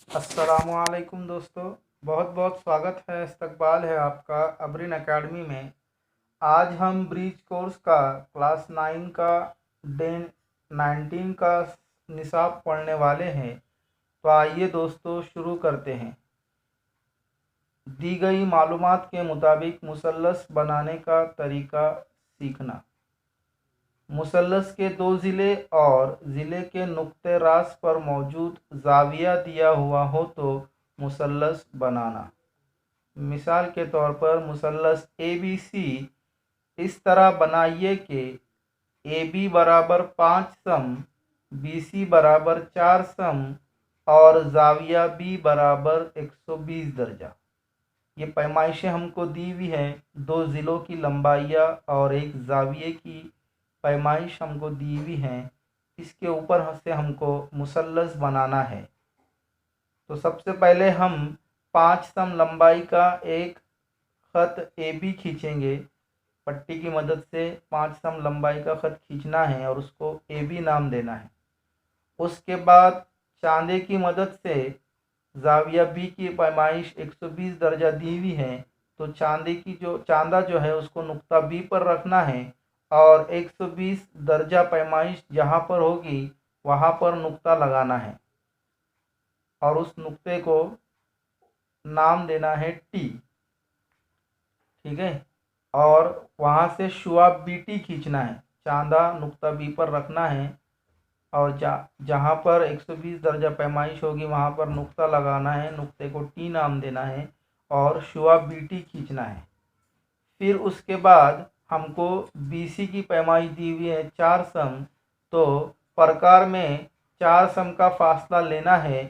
अस्सलामुअलैकुम दोस्तों, बहुत बहुत स्वागत है, इस्तकबाल है आपका अबरीन एकेडमी में। आज हम ब्रीच कोर्स का क्लास 9 का डे 19 का निसाब पढ़ने वाले हैं। तो आइए दोस्तों शुरू करते हैं। दी गई मालूमात के मुताबिक मुसल्लस बनाने का तरीका सीखना। मुसल्लस के दो ज़िले और ज़िले के नुक्ते रास पर मौजूद ज़ाविया दिया हुआ हो तो मुसल्लस बनाना। मिसाल के तौर पर मुसल्लस ABC इस तरह बनाइए कि AB बराबर 5 सम, BC बराबर 4 सम और ज़ाविया B बराबर 120 दर्जा। ये पैमाइशें हमको दी हुई हैं, दो ज़िलों की लंबाइयाँ और एक ज़ाविये की पैमाइश हमको दी हुई हैं। इसके ऊपर से हमको मुसल्लस बनाना है। तो सबसे पहले हम 5 सम लंबाई का एक ख़त AB खींचेंगे। पट्टी की मदद से 5 सम लंबाई का ख़त खींचना है और उसको AB नाम देना है। उसके बाद चांदे की मदद से ज़ाविया B की पैमाइश 120 दर्जा दी हुई है, तो चांदा जो है उसको नुक्ता B पर रखना है और 120 दर्जा पैमाइश जहाँ पर होगी वहाँ पर नुक्ता लगाना है और उस नुक्ते को नाम देना है T। ठीक है, और वहाँ से शुआ BT खींचना है। चांदा नुक्ता B पर रखना है और जहाँ पर 120 दर्जा पैमाइश होगी वहाँ पर नुक्ता लगाना है, नुक्ते को T नाम देना है और शुआ BT खींचना है। फिर उसके बाद हमको BC की पैमाइश दी हुई है 4 सम, तो प्रकार में 4 सम का फासला लेना है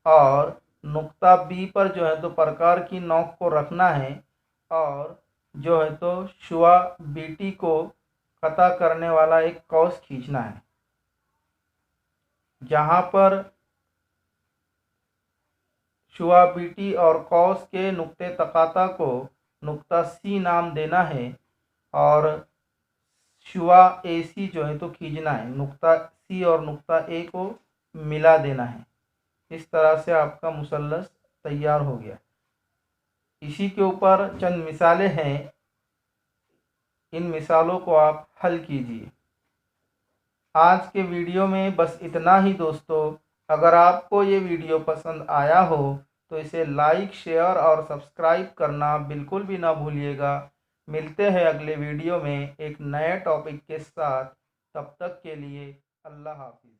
और नुक्ता B पर जो है तो प्रकार की नोक को रखना है और जो है तो शुआ BT को कता करने वाला एक कौस खींचना है। जहाँ पर शुआ BT और कौस के नुक्ते तकाता को नुक्ता C नाम देना है और शुआ AC जो है तो खींचना है। नुक्ता C और नुक्ता A को मिला देना है। इस तरह से आपका मुसल्लस तैयार हो गया। इसी के ऊपर चंद मिसालें हैं, इन मिसालों को आप हल कीजिए। आज के वीडियो में बस इतना ही दोस्तों। अगर आपको ये वीडियो पसंद आया हो तो इसे लाइक, शेयर और सब्सक्राइब करना बिल्कुल भी ना भूलिएगा। मिलते हैं अगले वीडियो में एक नए टॉपिक के साथ। तब तक के लिए अल्लाह हाफिज़।